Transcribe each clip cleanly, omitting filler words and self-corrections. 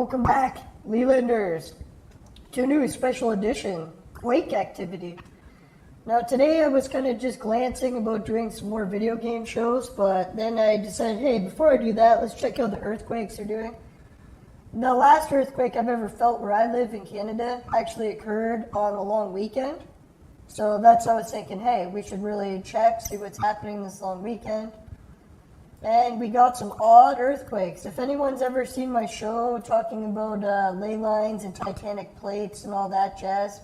Welcome back, Lelanders, to a new special edition Quake activity. Now today I was kind of just glancing about doing some more video game shows, but then I decided, hey, before I do that, let's check out the earthquakes are doing. The last earthquake I've ever felt where I live in Canada actually occurred on a long weekend. So that's why I was thinking, hey, we should really check, see what's happening this long weekend. And we got some odd earthquakes. If anyone's ever seen my show talking about ley lines and tectonic plates and all that jazz,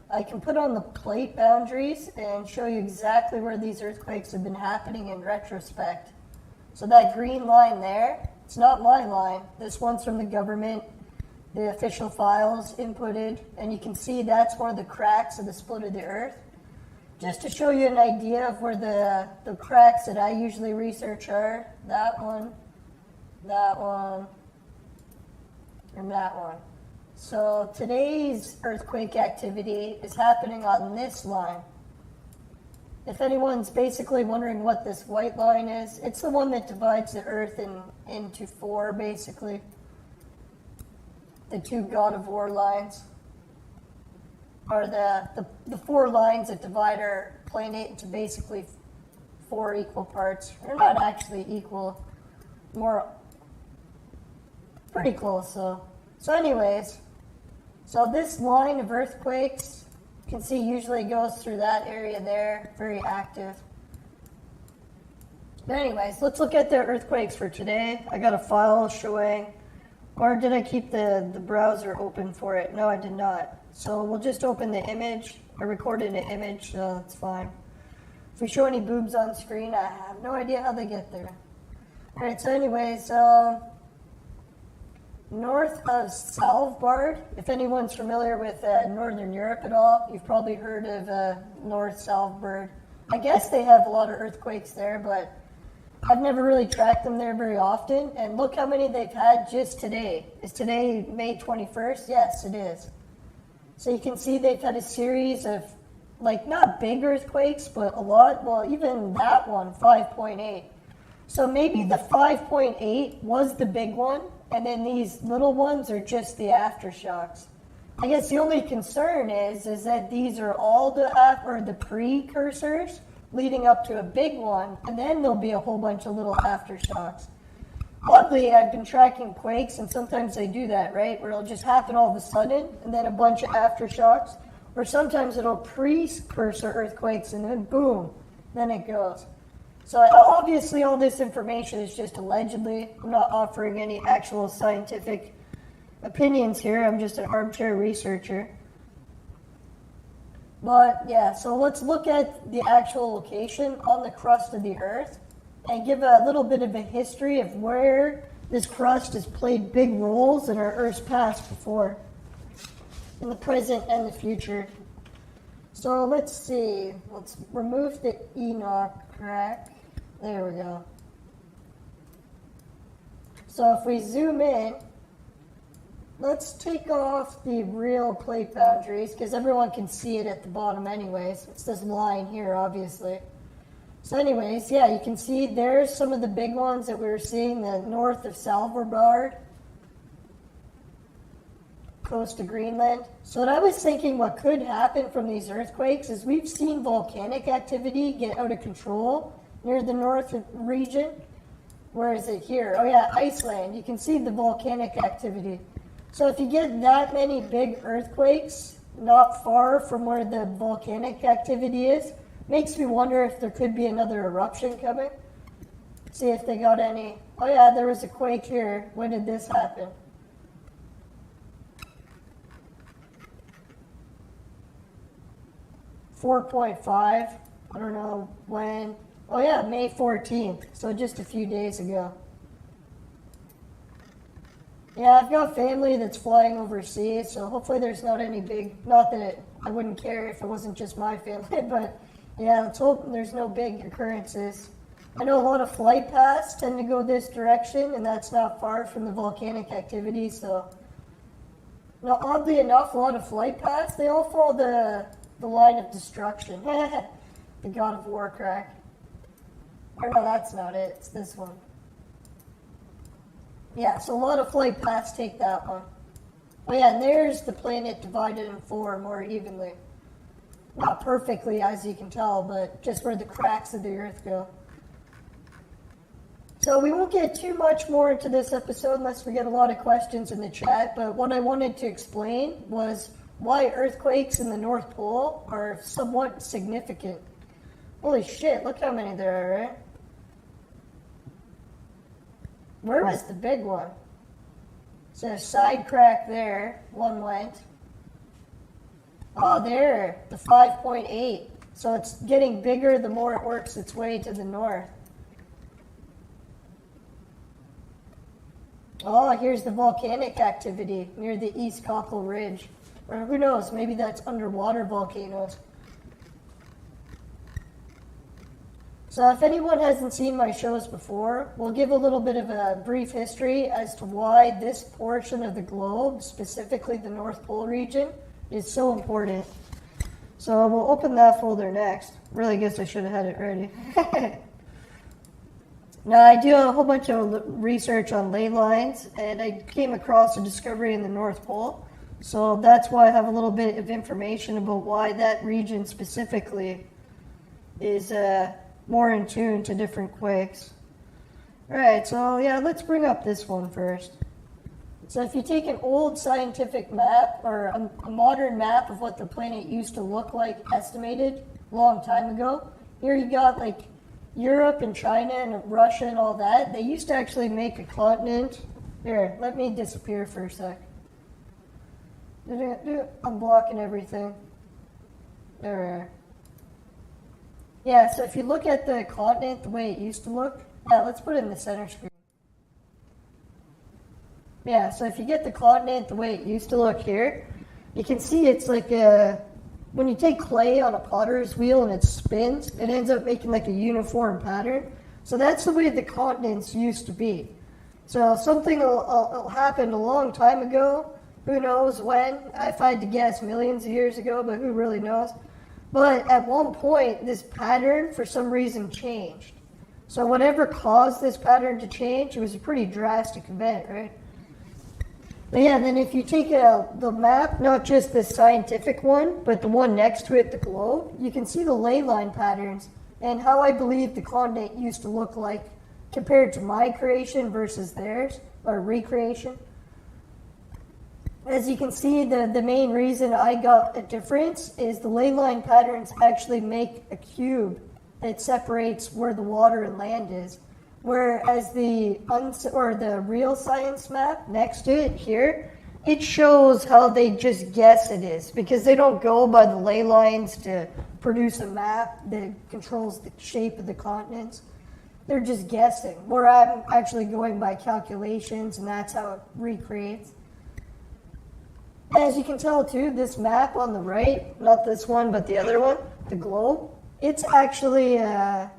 I can put on the plate boundaries and show you exactly where these earthquakes have been happening in retrospect. So that green line there, it's not my line. This one's from the government, the official files inputted, and you can see that's one of the cracks of the split of the earth. Just to show you an idea of where the cracks that I usually research are, that one, and that one. So today's earthquake activity is happening on this line. If anyone's basically wondering what this white line is, it's the one that divides the earth into four, basically. The two God of War lines are the four lines that divide our planet into basically four equal parts. They're not actually equal, more pretty close though. So anyways, so this line of earthquakes, you can see usually goes through that area there, very active. But anyways, let's look at the earthquakes for today. I got a file showing, or did I keep the browser open for it? No, I did not. So we'll just open the image. I recorded an image, so that's fine. If we show any boobs on screen, I have no idea how they get there. Alright, so anyways, north of Svalbard, if anyone's familiar with Northern Europe at all, you've probably heard of North Svalbard. I guess they have a lot of earthquakes there, but I've never really tracked them there very often. And look how many they've had just today. Is today May 21st? Yes, it is. So you can see they've had a series of, like, not big earthquakes, but a lot. Well, even that one, 5.8. So maybe the 5.8 was the big one, and then these little ones are just the aftershocks. I guess the only concern is that these are all the precursors leading up to a big one, and then there'll be a whole bunch of little aftershocks. Oddly, I've been tracking quakes, and sometimes they do that, right? Where it'll just happen all of a sudden, and then a bunch of aftershocks. Or sometimes it'll precursor earthquakes, and then boom, then it goes. So obviously all this information is just allegedly. I'm not offering any actual scientific opinions here. I'm just an armchair researcher. But yeah, so let's look at the actual location on the crust of the earth and give a little bit of a history of where this crust has played big roles in our Earth's past before, in the present and the future. So let's see, let's remove the Enoch crack. There we go. So if we zoom in, let's take off the real plate boundaries because everyone can see it at the bottom anyways. It's this line here, obviously. So anyways, yeah, you can see there's some of the big ones that we were seeing, the north of Svalbard, close to Greenland. So what I was thinking what could happen from these earthquakes is we've seen volcanic activity get out of control near the north region. Where is it here? Oh yeah, Iceland. You can see the volcanic activity. So if you get that many big earthquakes not far from where the volcanic activity is, makes me wonder if there could be another eruption coming. See if they got any. Oh yeah, there was a quake here. When did this happen? .5. I don't know when. Oh yeah, May 14th. So just a few days ago. Yeah, I've got family that's flying overseas, so hopefully there's not any big, not that I wouldn't care if it wasn't just my family, but yeah, let's hope there's no big occurrences. I know a lot of flight paths tend to go this direction, and that's not far from the volcanic activity, so. Now, oddly enough, a lot of flight paths, they all follow the line of destruction. The God of War crack. Or no, that's not it, it's this one. Yeah, so a lot of flight paths take that one. Oh yeah, and there's the planet divided in 4 more evenly. Not perfectly, as you can tell, but just where the cracks of the Earth go. So we won't get too much more into this episode unless we get a lot of questions in the chat, but what I wanted to explain was why earthquakes in the North Pole are somewhat significant. Holy shit, look how many there are, right? Where was the big one? So a side crack there, one went. Oh, there, the 5.8. So it's getting bigger the more it works its way to the north. Oh, here's the volcanic activity near the East Cockle Ridge. Or who knows, maybe that's underwater volcanoes. So if anyone hasn't seen my shows before, we'll give a little bit of a brief history as to why this portion of the globe, specifically the North Pole region, is so important. So we'll open that folder next. Really guess I should have had it ready. Now I do a whole bunch of research on ley lines, and I came across a discovery in the North Pole. So that's why I have a little bit of information about why that region specifically is more in tune to different quakes. Alright, so yeah, let's bring up this one first. So if you take an old scientific map, or a modern map of what the planet used to look like, estimated a long time ago, here you got like Europe and China and Russia and all that. They used to actually make a continent. Here, let me disappear for a sec. I'm blocking everything. There. Yeah, so if you look at the continent the way it used to look, yeah, let's put it in the center screen. Yeah, so if you get the continent the way it used to look here, you can see it's like when you take clay on a potter's wheel and it spins, it ends up making like a uniform pattern. So that's the way the continents used to be. So something will happen a long time ago. Who knows when? If I had to guess, millions of years ago, but who really knows? But at one point, this pattern, for some reason, changed. So whatever caused this pattern to change, it was a pretty drastic event, right? But yeah, then if you take the map, not just the scientific one, but the one next to it, the globe, you can see the ley line patterns and how I believe the continent used to look like compared to my creation versus theirs, or recreation. As you can see, the main reason I got a difference is the ley line patterns actually make a cube that separates where the water and land is. Whereas the real science map next to it here, it shows how they just guess it is, because they don't go by the ley lines to produce a map that controls the shape of the continents. They're just guessing, where I'm actually going by calculations, and that's how it recreates. As you can tell too, this map on the right, not this one, but the other one, the globe, it's actually, what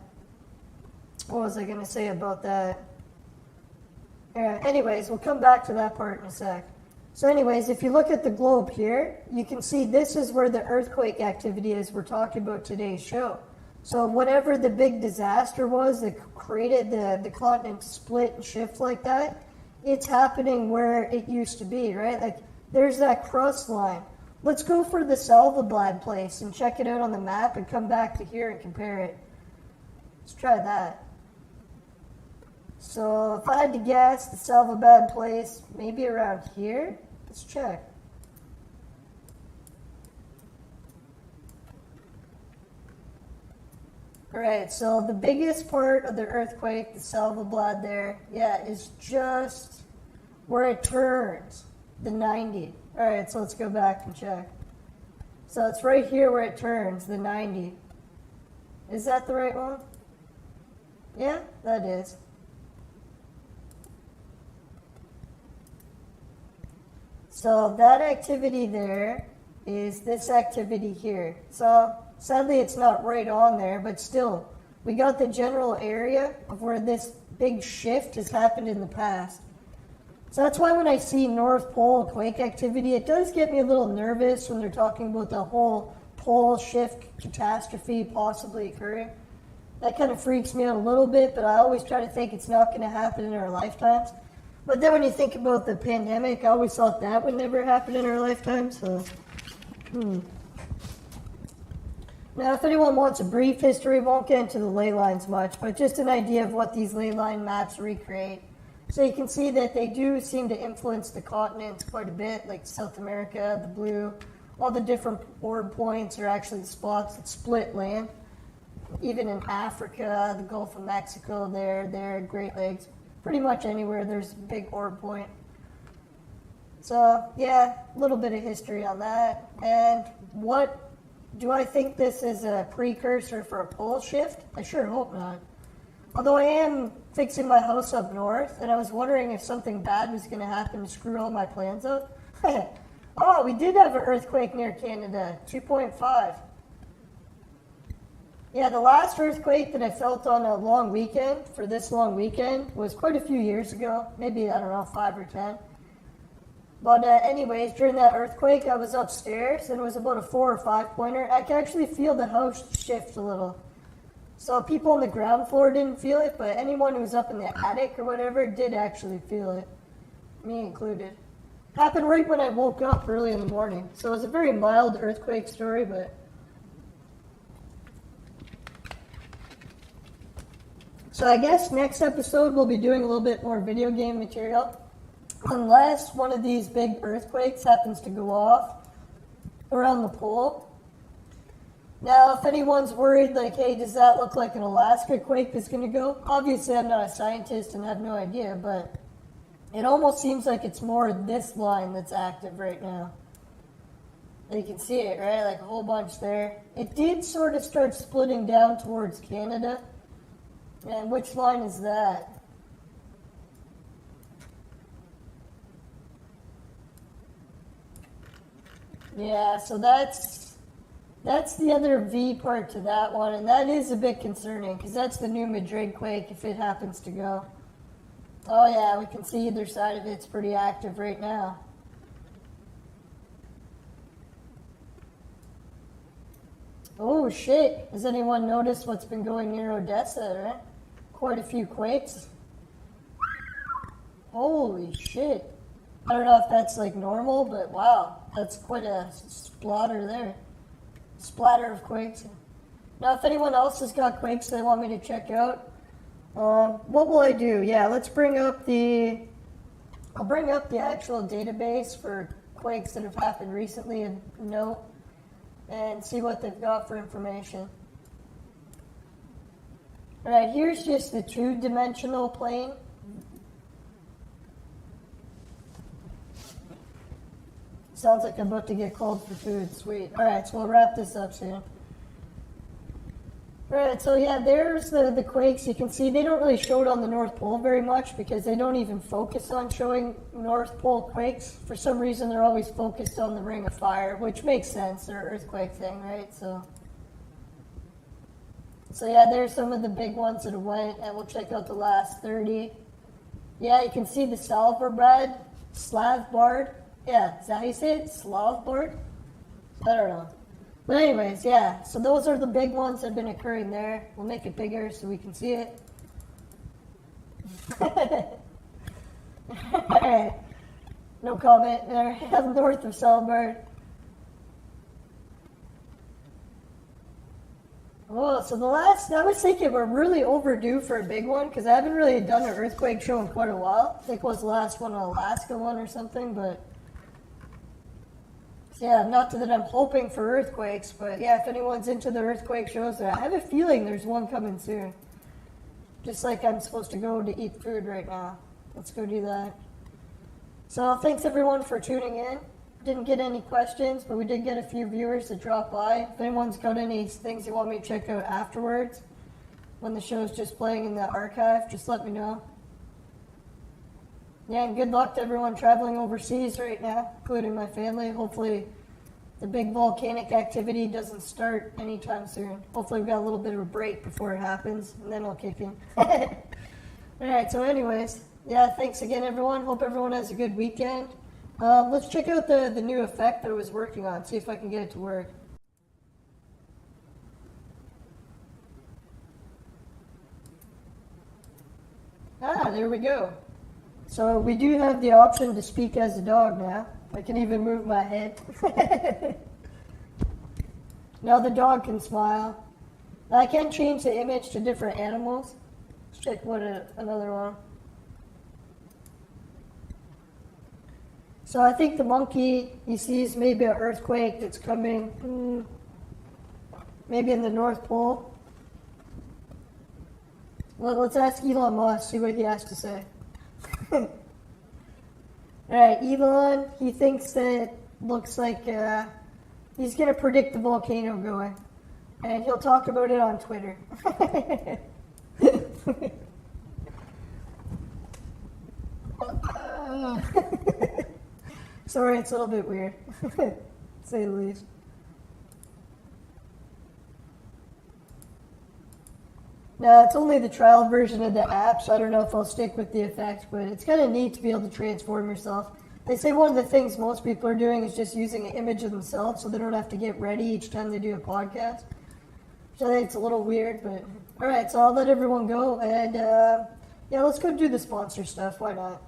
was I going to say about that? Anyways, we'll come back to that part in a sec. So anyways, if you look at the globe here, you can see this is where the earthquake activity is we're talking about today's show. So whatever the big disaster was that created the continent to split and shift like that, it's happening where it used to be, right? Like, there's that crust line. Let's go for the Salvablad place and check it out on the map and come back to here and compare it. Let's try that. So if I had to guess, the Salvablad place, maybe around here. Let's check. Alright, so the biggest part of the earthquake, the Salvablad there, yeah, is just where it turns. The 90. Alright, so let's go back and check. So it's right here where it turns, the 90. Is that the right one? Yeah, that is. So that activity there is this activity here. So sadly it's not right on there, but still, we got the general area of where this big shift has happened in the past. So that's why when I see North Pole quake activity, it does get me a little nervous when they're talking about the whole pole shift catastrophe possibly occurring. That kind of freaks me out a little bit, but I always try to think it's not going to happen in our lifetimes. But then when you think about the pandemic, I always thought that would never happen in our lifetime, so. Now, if anyone wants a brief history, won't get into the ley lines much, but just an idea of what these ley line maps recreate. So you can see that they do seem to influence the continents quite a bit, like South America, the blue. All the different orb points are actually spots that split land. Even in Africa, the Gulf of Mexico, there, Great Lakes, pretty much anywhere there's a big orb point. So yeah, a little bit of history on that. And what do I think this is a precursor for a pole shift? I sure hope not. Although I am fixing my house up north, and I was wondering if something bad was going to happen to screw all my plans up. Oh, we did have an earthquake near Canada, 2.5. Yeah, the last earthquake that I felt on a long weekend, for this long weekend, was quite a few years ago. Maybe, I don't know, 5 or 10. But anyways, during that earthquake, I was upstairs, and it was about a 4 or 5 pointer. I could actually feel the house shift a little. So people on the ground floor didn't feel it, but anyone who was up in the attic or whatever did actually feel it, me included. Happened right when I woke up early in the morning. So it was a very mild earthquake story, but... So I guess next episode we'll be doing a little bit more video game material. Unless one of these big earthquakes happens to go off around the pole. Now, if anyone's worried, like, hey, does that look like an Alaska quake that's going to go? Obviously, I'm not a scientist and have no idea, but it almost seems like it's more this line that's active right now. You can see it, right? Like a whole bunch there. It did sort of start splitting down towards Canada. And which line is that? Yeah, so that's the other V part to that one, and that is a bit concerning, because that's the new Madrid quake if it happens to go. Oh yeah, we can see either side of it's pretty active right now. Oh shit, has anyone noticed what's been going near Odessa, right? Quite a few quakes. Holy shit. I don't know if that's like normal, but wow, that's quite a splatter there. Splatter of quakes. Now, if anyone else has got quakes they want me to check out, what will I do? Yeah, let's bring up I'll bring up the actual database for quakes that have happened recently and note, and see what they've got for information. Alright, here's just the 2-dimensional plane. Sounds like I'm about to get called for food. Sweet. Alright, so we'll wrap this up soon. Alright, so yeah, there's the quakes. You can see they don't really show it on the North Pole very much because they don't even focus on showing North Pole quakes. For some reason, they're always focused on the Ring of Fire, which makes sense. They're an earthquake thing, right? So yeah, there's some of the big ones that went, and we'll check out the last 30. Yeah, you can see the Svalbard, Slavbard. Yeah, is that how you say it? Slavbard? I don't know. But anyways, yeah, so those are the big ones that have been occurring there. We'll make it bigger so we can see it. Alright, no comment there. North of Svalbard. Oh, so I was thinking we're really overdue for a big one, because I haven't really done an earthquake show in quite a while. I think it was the last one, an Alaska one or something, but... Yeah, not that I'm hoping for earthquakes, but yeah, if anyone's into the earthquake shows, I have a feeling there's one coming soon. Just like I'm supposed to go to eat food right now. Let's go do that. So thanks everyone for tuning in. Didn't get any questions, but we did get a few viewers that dropped by. If anyone's got any things you want me to check out afterwards, when the show's just playing in the archive, just let me know. Yeah, and good luck to everyone traveling overseas right now, including my family. Hopefully the big volcanic activity doesn't start anytime soon. Hopefully we've got a little bit of a break before it happens, and then I'll kick in. Alright, so anyways, yeah, thanks again everyone. Hope everyone has a good weekend. Let's check out the new effect that I was working on, see if I can get it to work. Ah, there we go. So we do have the option to speak as a dog now. I can even move my head. Now the dog can smile. I can change the image to different animals. Let's check another one. So I think the monkey, he sees maybe an earthquake that's coming, maybe in the North Pole. Well, let's ask Elon Musk, see what he has to say. Alright, Elon, he thinks that looks like he's going to predict the volcano going. And he'll talk about it on Twitter. Sorry, it's a little bit weird, to say the least. Now, it's only the trial version of the app, so I don't know if I'll stick with the effects, but it's kind of neat to be able to transform yourself. They say one of the things most people are doing is just using an image of themselves so they don't have to get ready each time they do a podcast. So I think it's a little weird, but alright, so I'll let everyone go, and yeah, let's go do the sponsor stuff, why not?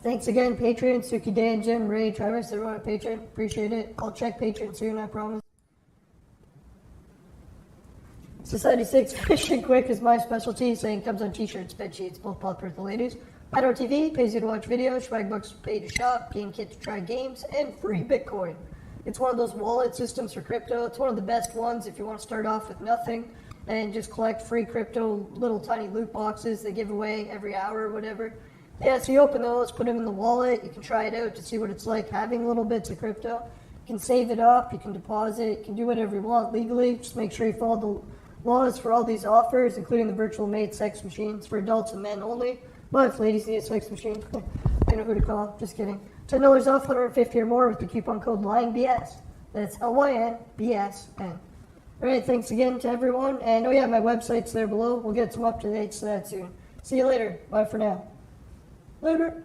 Thanks again, Patreon, Suki, Dan, Jim, Ray, Travis, everyone at Patreon. Appreciate it. I'll check Patreon soon, I promise. Society 6 Fishing Quick is my specialty, saying comes on t-shirts, bed sheets, both popular with the ladies. Idol TV pays you to watch videos, Swagbucks pay to shop, GameKit to try games, and free Bitcoin. It's one of those wallet systems for crypto. It's one of the best ones if you want to start off with nothing and just collect free crypto, little tiny loot boxes they give away every hour or whatever. Yeah, so you open those, put them in the wallet, you can try it out to see what it's like having little bits of crypto. You can save it up, you can deposit, you can do whatever you want legally. Just make sure you follow the laws for all these offers, including the virtual maid sex machines for adults and men only. But if ladies need a sex machine, I know who to call, just kidding. $10 off, 150 or more with the coupon code LYNBS. That's LYNBSN. Alright, thanks again to everyone, and oh yeah, my website's there below. We'll get some up-to-dates to that soon. See you later. Bye for now. Later.